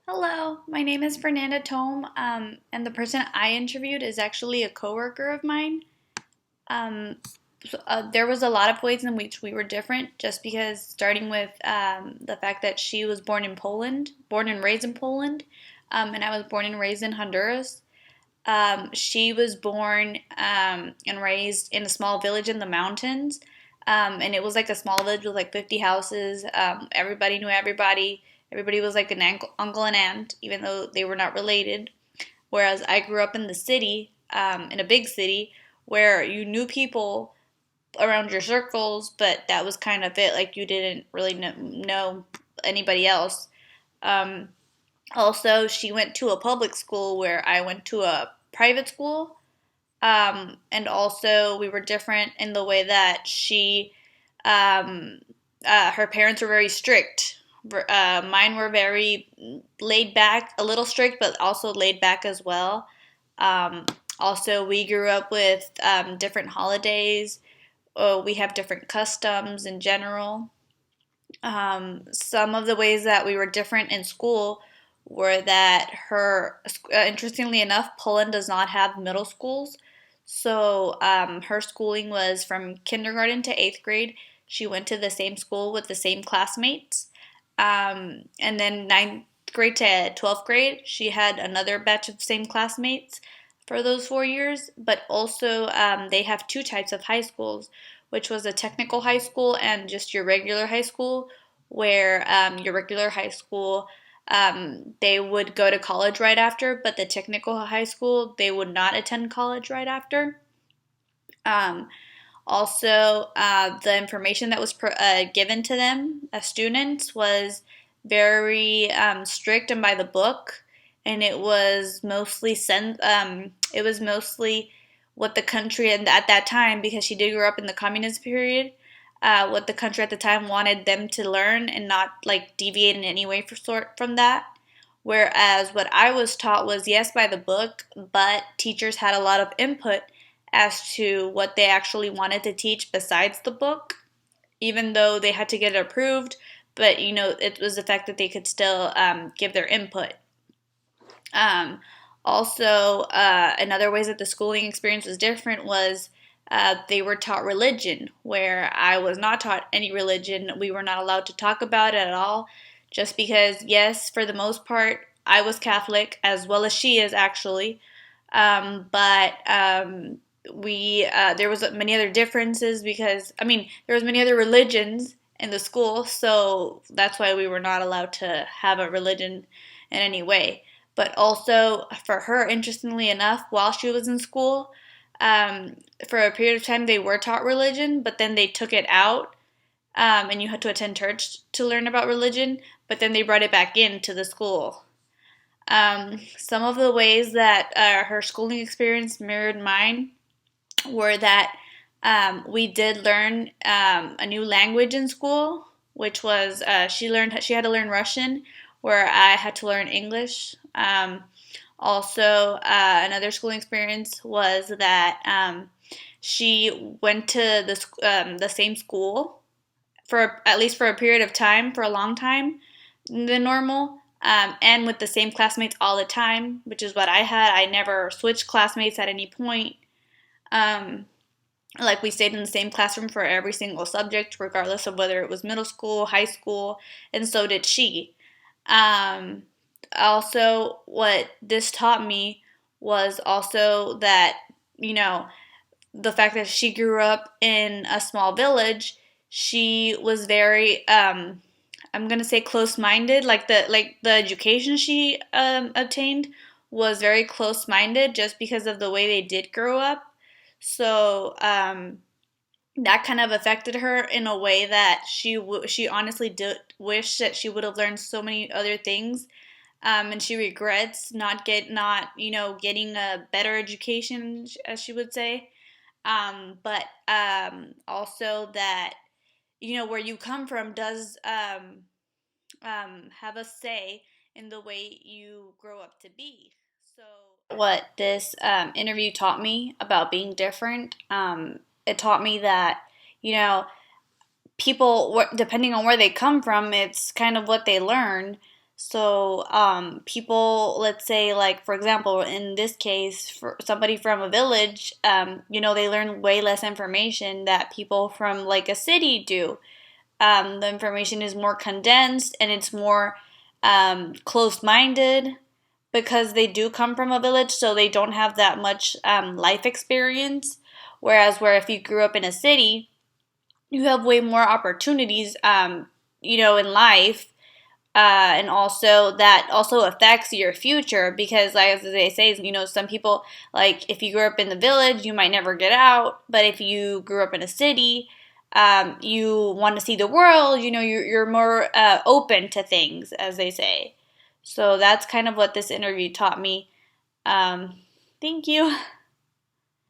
Hello, my name is Fernanda Tome, and the person I interviewed is actually a coworker of mine. There was a lot of ways in which we were different, just because starting with the fact that she was born in Poland, born and raised in Poland, and I was born and raised in Honduras. She was born and raised in a small village in the mountains, and it was like a small village with like 50 houses. Everybody knew everybody. Everybody was like an uncle and aunt, even though they were not related. Whereas I grew up in the city, in a big city, where you knew people around your circles, but that was kind of it. Like you didn't really know anybody else. Um, Also, she went to a public school where I went to a private school. And also, we were different in the way that um, her parents were very strict. Mine were very laid back, a little strict, but also laid back as well. Um, Also, we grew up with different holidays. We have different customs in general. Some of the ways that we were different in school were that interestingly enough, Poland does not have middle schools. So her schooling was from kindergarten to eighth grade. She went to the same school with the same classmates. And then ninth grade to 12th grade, she had another batch of same classmates for those 4 years. But also, they have two types of high schools, which was a technical high school and just your regular high school, where your regular high school, they would go to college right after, but the technical high school, they would not attend college right after. Um, Also, the information that was given to them as students was very strict and by the book, and it was mostly it was mostly what the country at that time, because she did grow up in the communist period, what the country at the time wanted them to learn, and not like deviate in any way from that. Whereas what I was taught was yes by the book, but teachers had a lot of input as to what they actually wanted to teach besides the book, even though they had to get it approved. But it was the fact that they could still give their input. Um, Also, in other ways that the schooling experience was different was they were taught religion, where I was not taught any religion. We were not allowed to talk about it at all, just because, yes, for the most part, I was Catholic, as well as she is actually. But we There was many other differences, because there was many other religions in the school, so that's why we were not allowed to have a religion in any way. But also, for her, interestingly enough, while she was in school, for a period of time they were taught religion, but then they took it out, and you had to attend church to learn about religion, but then they brought it back into the school. Some of the ways that her schooling experience mirrored mine were that we did learn a new language in school, which was she had to learn Russian, where I had to learn English. Also, another schooling experience was that she went to the same school for at least for a period of time, for a long time than normal, and with the same classmates all the time, which is what I had. I never switched classmates at any point. Um, like we stayed in the same classroom for every single subject, regardless of whether it was middle school, high school, and so did she. Um, Also, what this taught me was also that, you know, the fact that she grew up in a small village, she was very, I'm gonna say close-minded. Like the education she obtained was very close-minded, just because of the way they did grow up. So that kind of affected her in a way that she honestly did wish that she would have learned so many other things, and she regrets not getting a better education, as she would say. But Also that where you come from does have a say in the way you grow up to be. So what this interview taught me about being different, it taught me that you know people, depending on where they come from, it's kind of what they learn. So, people, let's say, like, for example, in this case, for somebody from a village, they learn way less information that people from, like, a city do. The information is more condensed and it's more close minded because they do come from a village, so they don't have that much life experience. Whereas, where if you grew up in a city, you have way more opportunities, in life, and also that also affects your future because, like as they say, some people, like if you grew up in the village, you might never get out, but if you grew up in a city, you want to see the world. You're more open to things, as they say. So that's kind of what this interview taught me. um, Thank you.